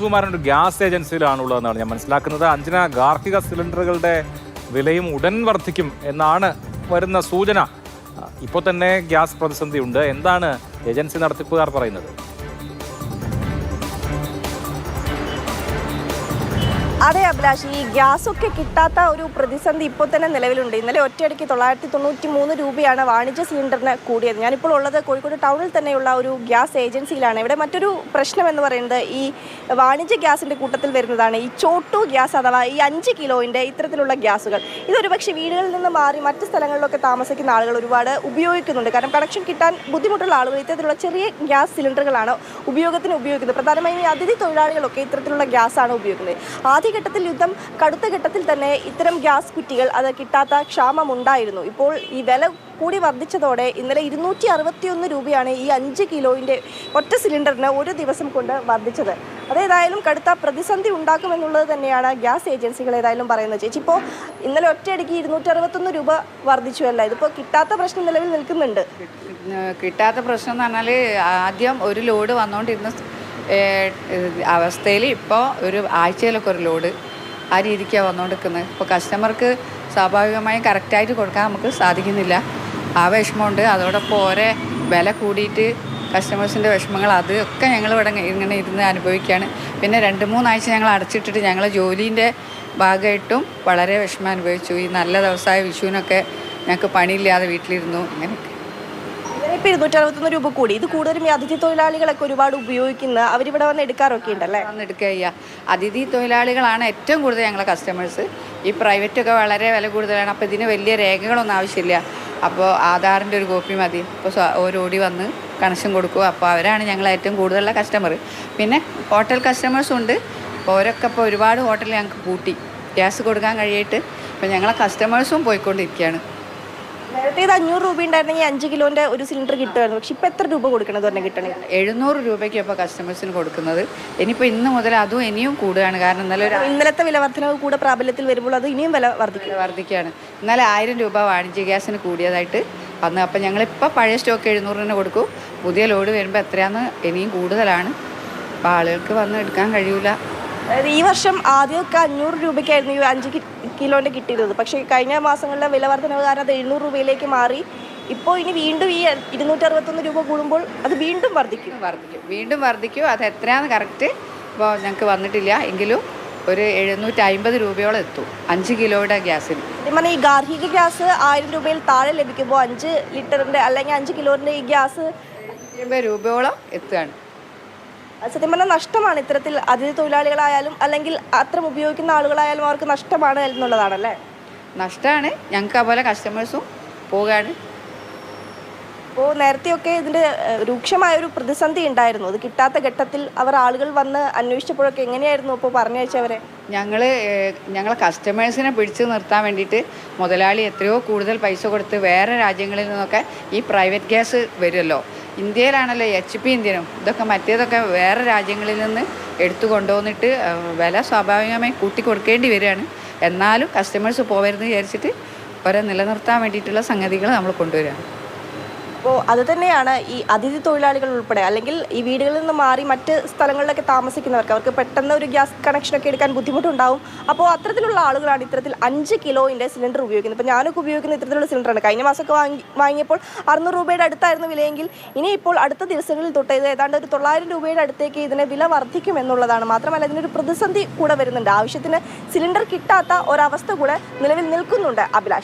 സുകുമാരൻ ഒരു ഗ്യാസ് ഏജൻസിയിലാണുള്ളതെന്നാണ് ഞാൻ മനസ്സിലാക്കുന്നത്. അഞ്ജന, ഗാർഹിക സിലിണ്ടറുകളുടെ വിലയും ഉടൻ വർദ്ധിക്കും എന്നാണ് വരുന്ന സൂചന. ഇപ്പോൾ തന്നെ ഗ്യാസ് പ്രതിസന്ധിയുണ്ട്. എന്താണ് ഏജൻസി നടത്തിപ്പുകാർ പറയുന്നത്? അതെ അഭിലാഷ്, ഈ ഗ്യാസൊക്കെ കിട്ടാത്ത ഒരു പ്രതിസന്ധി ഇപ്പോൾ തന്നെ നിലവിലുണ്ട്. ഇന്നലെ ഒറ്റയടിക്ക് 993 രൂപയാണ് വാണിജ്യ സിലിണ്ടറിന് കൂടിയത്. ഞാനിപ്പോൾ ഉള്ളത് കോഴിക്കോട് ടൗണിൽ തന്നെയുള്ള ഒരു ഗ്യാസ് ഏജൻസിയിലാണ്. ഇവിടെ മറ്റൊരു പ്രശ്നം എന്ന് പറയുന്നത് ഈ വാണിജ്യ ഗ്യാസിൻ്റെ കൂട്ടത്തിൽ വരുന്നതാണ് ഈ ചോട്ടു ഗ്യാസ്, അഥവാ ഈ 5 കിലോൻ്റെ ഇത്തരത്തിലുള്ള ഗ്യാസുകൾ. ഇതൊരു പക്ഷേ വീടുകളിൽ നിന്ന് മാറി മറ്റ് സ്ഥലങ്ങളിലൊക്കെ താമസിക്കുന്ന ആളുകൾ ഒരുപാട് ഉപയോഗിക്കുന്നുണ്ട്. കാരണം കണക്ഷൻ കിട്ടാൻ ബുദ്ധിമുട്ടുള്ള ആളുകൾ ഇത്തരത്തിലുള്ള ചെറിയ ഗ്യാസ് സിലിണ്ടറുകളാണ് ഉപയോഗിക്കുന്നത്. പ്രധാനമായും ഈ അതിഥി തൊഴിലാളികളൊക്കെ ഇത്തരത്തിലുള്ള ഗ്യാസാണ് ഉപയോഗിക്കുന്നത്. ആദ്യഘട്ടത്തിൽ കടുത്ത ഘട്ടത്തിൽ തന്നെ ഇത്തരം ഗ്യാസ് കുറ്റികൾ അത് കിട്ടാത്ത ക്ഷാമമുണ്ടായിരുന്നു. ഇപ്പോൾ ഈ വില കൂടി വർദ്ധിച്ചതോടെ ഇന്നലെ 261 രൂപയാണ് ഈ 5 കിലോയിൻ്റെ ഒറ്റ സിലിണ്ടറിന് ഒരു ദിവസം കൊണ്ട് വർദ്ധിച്ചത്. അതേതായാലും കടുത്ത പ്രതിസന്ധി ഉണ്ടാക്കുമെന്നുള്ളത് തന്നെയാണ് ഗ്യാസ് ഏജൻസികൾ ഏതായാലും പറയുന്നത്. ചേച്ചി, ഇപ്പോൾ ഇന്നലെ ഒറ്റയടിക്ക് 261 രൂപ വർദ്ധിച്ചുവല്ല, ഇതിപ്പോൾ കിട്ടാത്ത പ്രശ്നം നിലവിൽ നിൽക്കുന്നുണ്ട്. കിട്ടാത്ത പ്രശ്നം എന്ന് പറഞ്ഞാൽ ആദ്യം ഒരു ലോഡ് വന്നുകൊണ്ടിരുന്ന അവസ്ഥയിൽ ഇപ്പോൾ ഒരു ആഴ്ചയിലൊക്കെ ഒരു ലോഡ് ആ രീതിക്കാണ് വന്നുകൊണ്ടിരിക്കുന്നത്. ഇപ്പോൾ കസ്റ്റമർക്ക് സ്വാഭാവികമായും കറക്റ്റായിട്ട് കൊടുക്കാൻ നമുക്ക് സാധിക്കുന്നില്ല. ആ വിഷമമുണ്ട്. അതോടൊപ്പം ഓരോ വില കൂടിയിട്ട് കസ്റ്റമേഴ്സിൻ്റെ വിഷമങ്ങൾ അതൊക്കെ ഞങ്ങൾ ഇവിടെ ഇങ്ങനെ ഇരുന്ന് അനുഭവിക്കുകയാണ്. പിന്നെ 2-3 ആഴ്ച ഞങ്ങൾ അടച്ചിട്ടിട്ട് ഞങ്ങൾ ജോലീൻ്റെ ഭാഗമായിട്ടും വളരെ വിഷമം അനുഭവിച്ചു. ഈ നല്ല ദിവസമായ വിഷുവിനൊക്കെ ഞങ്ങൾക്ക് പണിയില്ലാതെ വീട്ടിലിരുന്നു. ഇങ്ങനെയൊക്കെ ഇപ്പോൾ 261 രൂപ കൂടി. ഇത് കൂടുതലും ഈ അതിഥി തൊഴിലാളികളൊക്കെ ഒരുപാട് ഉപയോഗിക്കുന്ന, അവരിവിടെ വന്ന് എടുക്കാറൊക്കെ ഉണ്ടല്ലേ? വന്ന് എടുക്കുക ചെയ്യുക. അതിഥി തൊഴിലാളികളാണ് ഏറ്റവും കൂടുതൽ ഞങ്ങളെ കസ്റ്റമേഴ്സ്. ഈ പ്രൈവറ്റൊക്കെ വളരെ വില കൂടുതലാണ്. അപ്പോൾ ഇതിന് വലിയ രേഖകളൊന്നും ആവശ്യമില്ല. അപ്പോൾ ആധാറിൻ്റെ ഒരു കോപ്പി മതി. അപ്പോൾ ഓരോടി വന്ന് കണക്ഷൻ കൊടുക്കും. അപ്പോൾ അവരാണ് ഞങ്ങൾ ഏറ്റവും കൂടുതലുള്ള കസ്റ്റമർ. പിന്നെ ഹോട്ടൽ കസ്റ്റമേഴ്സും ഉണ്ട്. അപ്പോൾ അവരൊക്കെ ഇപ്പോൾ ഒരുപാട് ഹോട്ടലിൽ ഞങ്ങൾക്ക് പൂട്ടി ഗ്യാസ് കൊടുക്കാൻ കഴിയിട്ട് ഇപ്പോൾ ഞങ്ങളെ കസ്റ്റമേഴ്സും പോയിക്കൊണ്ടിരിക്കുകയാണ്. നേരത്തെ ഇത് 500 രൂപ ഉണ്ടായിരുന്നെങ്കിൽ 5 കിലോൻ്റെ ഒരു സിലിണ്ടർ കിട്ടുമായിരുന്നു. പക്ഷെ ഇപ്പോൾ എത്ര രൂപ കൊടുക്കണത് തന്നെ കിട്ടണമെങ്കിൽ 700 രൂപയ്ക്ക് ഇപ്പോൾ കസ്റ്റമേഴ്സിന് കൊടുക്കുന്നത്. ഇനിയിപ്പോൾ ഇന്ന് മുതൽ അതും ഇനിയും കൂടുകയാണ്. കാരണം ഇന്നലത്തെ വില വർധനവ് കൂടെ പ്രാബല്യത്തിൽ വരുമ്പോൾ അത് ഇനിയും വില വർദ്ധിക്കുകയാണ്. ഇന്നലെ 1000 രൂപ വാണിജ്യ ഗ്യാസിന് കൂടിയതായിട്ട് വന്ന്. അപ്പം ഞങ്ങളിപ്പോൾ പഴയ സ്റ്റോക്ക് 700 കൊടുക്കും. പുതിയ ലോഡ് വരുമ്പോൾ എത്രയാണെന്ന് ഇനിയും കൂടുതലാണ്. അപ്പോൾ ആളുകൾക്ക് വന്ന് എടുക്കാൻ കഴിയില്ല. അതായത് ഈ വർഷം ആദ്യമൊക്കെ 500 രൂപയ്ക്കായിരുന്നു ഈ 5 കിലോൻ്റെ കിട്ടിയിരുന്നത്. പക്ഷേ കഴിഞ്ഞ മാസങ്ങളിലെ വില വർധനവ് കാരണം അത് 700 രൂപയിലേക്ക് മാറി. ഇപ്പോൾ ഇനി വീണ്ടും ഈ 261 രൂപ കൂടുമ്പോൾ അത് വീണ്ടും വർദ്ധിക്കും. അത് എത്രയാണെന്ന് കറക്റ്റ് ഇപ്പോൾ ഞങ്ങൾക്ക് വന്നിട്ടില്ല. എങ്കിലും ഒരു 750 രൂപയോളം എത്തും 5 കിലോയുടെ ഗ്യാസിന്. ഈ ഗാർഹിക ഗ്യാസ് 1000 രൂപയിൽ താഴെ ലഭിക്കുമ്പോൾ 5 ലിറ്ററിൻ്റെ അല്ലെങ്കിൽ 5 കിലോൻ്റെ ഈ ഗ്യാസ് 50 രൂപയോളം എത്തുകയാണ്. സത്യം പറഞ്ഞാൽ നഷ്ടമാണ്. ഇത്തരത്തിൽ അതിഥി തൊഴിലാളികളായാലും അല്ലെങ്കിൽ അത്തരം ഉപയോഗിക്കുന്ന ആളുകളായാലും അവർക്ക് നഷ്ടമാണ് എന്നുള്ളതാണല്ലേ? നഷ്ടമാണ്. ഞങ്ങൾക്ക് അതുപോലെ കസ്റ്റമേഴ്സും പോവുകയാണ്. അപ്പോൾ നേരത്തെയൊക്കെ ഇതിൻ്റെ രൂക്ഷമായൊരു പ്രതിസന്ധി ഉണ്ടായിരുന്നു. അത് കിട്ടാത്ത ഘട്ടത്തിൽ ആളുകൾ വന്ന് അന്വേഷിച്ചപ്പോഴൊക്കെ എങ്ങനെയായിരുന്നു ഇപ്പോൾ പറഞ്ഞയച്ചവരെ? ഞങ്ങളെ കസ്റ്റമേഴ്സിനെ പിടിച്ചു നിർത്താൻ വേണ്ടിയിട്ട് മുതലാളി എത്രയോ കൂടുതൽ പൈസ കൊടുത്ത് വേറെ രാജ്യങ്ങളിൽ നിന്നൊക്കെ ഈ പ്രൈവറ്റ് ഗ്യാസ് വരുമല്ലോ. ഇന്ത്യയിലാണല്ലോ HP ഇന്ത്യനും ഇതൊക്കെ മറ്റേതൊക്കെ വേറെ രാജ്യങ്ങളിൽ നിന്ന് എടുത്തു കൊണ്ടുവന്നിട്ട് വില സ്വാഭാവികമായി കൂട്ടി കൊടുക്കേണ്ടി വരികയാണ്. എന്നാലും കസ്റ്റമേഴ്സ് പോകരുതെന്ന് വിചാരിച്ചിട്ട് അവരെ നിലനിർത്താൻ വേണ്ടിയിട്ടുള്ള സംഗതികൾ നമ്മൾ കൊണ്ടുവരികയാണ്. അപ്പോൾ അത് തന്നെയാണ് ഈ അതിഥി തൊഴിലാളികൾ ഉൾപ്പെടെ അല്ലെങ്കിൽ ഈ വീടുകളിൽ നിന്ന് മാറി മറ്റ് സ്ഥലങ്ങളിലൊക്കെ താമസിക്കുന്നവർക്ക് അവർക്ക് പെട്ടെന്ന് ഒരു ഗ്യാസ് കണക്ഷനൊക്കെ എടുക്കാൻ ബുദ്ധിമുട്ടുണ്ടാവും. അപ്പോൾ അത്തരത്തിലുള്ള ആളുകളാണ് ഇത്തരത്തിൽ 5 കിലോയിൻ്റെ സിലിണ്ടർ ഉപയോഗിക്കുന്നത്. ഇപ്പോൾ ഞാനൊക്കെ ഉപയോഗിക്കുന്ന ഇത്തരത്തിലുള്ള സിലിണ്ടറാണ്. കഴിഞ്ഞ മാസമൊക്കെ വാങ്ങിയപ്പോൾ 600 രൂപയുടെ അടുത്തായിരുന്നു വിലയെങ്കിൽ ഇനിയിപ്പോൾ അടുത്ത ദിവസങ്ങളിൽ തൊട്ട് ഇത് ഏതാണ്ട് ഒരു 900 രൂപയുടെ അടുത്തേക്ക് ഇതിന് വില വർദ്ധിക്കും എന്നുള്ളതാണ്. മാത്രമല്ല ഇതിനൊരു പ്രതിസന്ധി കൂടെ വരുന്നുണ്ട്. ആവശ്യത്തിന് സിലിണ്ടർ കിട്ടാത്ത ഒരവസ്ഥ കൂടെ നിലവിൽ നിൽക്കുന്നുണ്ട് അഭിലാഷ്.